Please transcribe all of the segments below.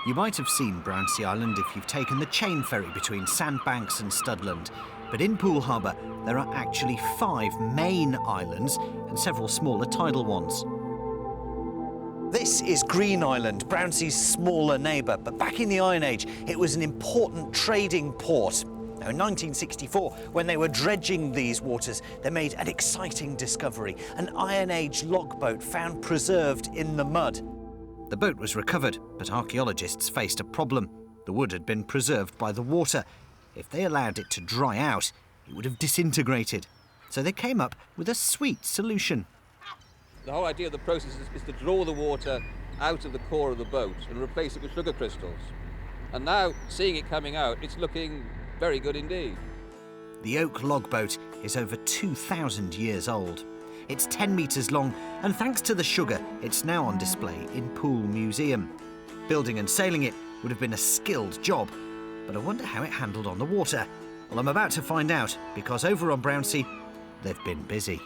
You might have seen Brownsea Island if you've taken the chain ferry between Sandbanks and Studland. But in Poole Harbour, there are actually 5 main islands and several smaller tidal ones. This is Green Island, Brownsea's smaller neighbour, but back in the Iron Age, it was an important trading port. Now, in 1964, when they were dredging these waters, they made an exciting discovery, an Iron Age logboat found preserved in the mud. The boat was recovered, but archaeologists faced a problem. The wood had been preserved by the water. If they allowed it to dry out, it would have disintegrated. So they came up with a sweet solution. The whole idea of the process is to draw the water out of the core of the boat and replace it with sugar crystals. And now, seeing it coming out, it's looking very good indeed. The oak logboat is over 2,000 years old. It's 10 metres long, and thanks to the sugar, it's now on display in Poole Museum. Building and sailing it would have been a skilled job, but I wonder how it handled on the water. Well, I'm about to find out, because over on Brownsea, they've been busy.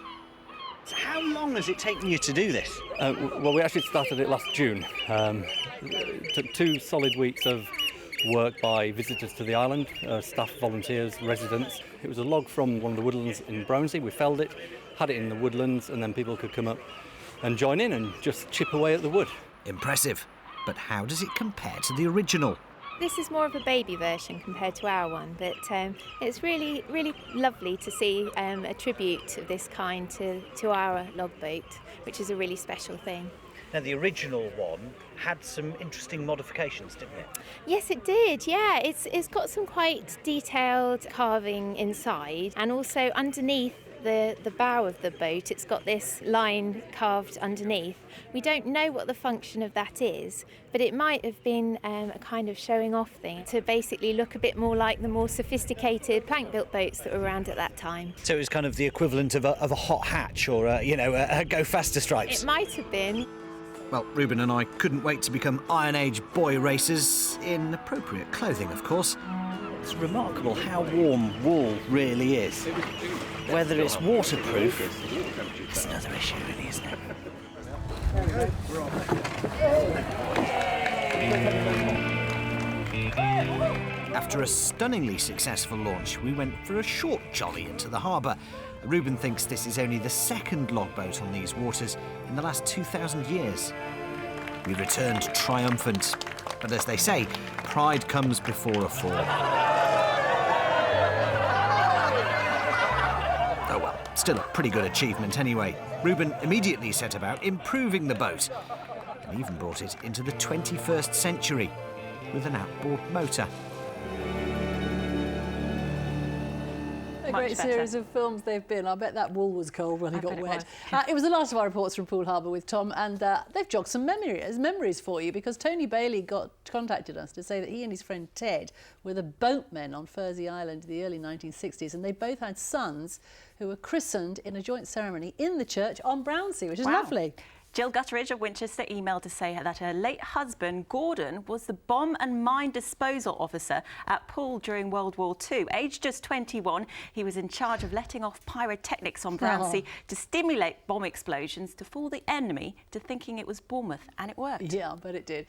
So how long has it taken you to do this? Well, we actually started it last June. It took 2 solid weeks of work by visitors to the island, staff, volunteers, residents. It was a log from one of the woodlands in Brownsea. We felled it, had it in the woodlands, and then people could come up and join in and just chip away at the wood. Impressive. But how does it compare to the original? This is more of a baby version compared to our one, but it's really, really lovely to see a tribute of this kind to our logboat, which is a really special thing. Now, the original one had some interesting modifications, didn't it? Yes, it did, yeah. It's got some quite detailed carving inside, and also underneath the bow of the boat, it's got this line carved underneath. We don't know what the function of that is, but it might have been a kind of showing off thing to basically look a bit more like the more sophisticated plank-built boats that were around at that time. So it was kind of the equivalent of a hot hatch or a go faster stripes. It might have been. Well, Reuben and I couldn't wait to become Iron Age boy racers, in appropriate clothing, of course. It's remarkable how warm wool really is. Whether it's waterproof, it's another issue, really, isn't it? After a stunningly successful launch, we went for a short jolly into the harbour. Reuben thinks this is only the second logboat on these waters in the last 2,000 years. We returned triumphant, but as they say, pride comes before a fall. Oh well, still a pretty good achievement anyway. Reuben immediately set about improving the boat and even brought it into the 21st century with an outboard motor. A great series of films they've been. I bet that wool was cold when it got wet. It was the last of our reports from Poole Harbour with Tom, and they've jogged some memories for you, because Tony Bailey contacted us to say that he and his friend Ted were the boatmen on Brownsea Island in the early 1960s, and they both had sons who were christened in a joint ceremony in the church on Brownsea, which is lovely. Jill Gutteridge of Winchester emailed to say that her late husband, Gordon, was the bomb and mine disposal officer at Poole during World War II. Aged just 21, he was in charge of letting off pyrotechnics on Brownsea to stimulate bomb explosions to fool the enemy to thinking it was Bournemouth, and it worked. Yeah, but it did.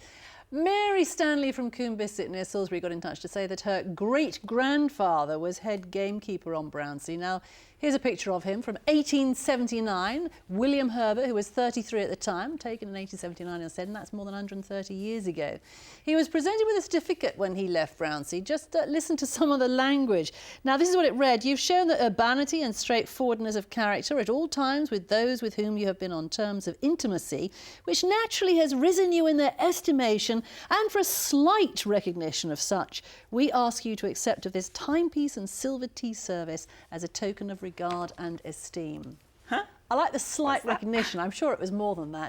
Mary Stanley from Coombe Bisset near Salisbury got in touch to say that her great-grandfather was head gamekeeper on Brownsea. Now, here's a picture of him from 1879. William Herbert, who was 33 at the time, taken in 1879, as I said, and that's more than 130 years ago. He was presented with a certificate when he left Brownsea. Just listen to some of the language. Now, this is what it read. You've shown that urbanity and straightforwardness of character at all times with those with whom you have been on terms of intimacy, which naturally has risen you in their estimation, and for a slight recognition of such, we ask you to accept of this timepiece and silver tea service as a token of regard and esteem. I like the slight recognition. I'm sure it was more than that.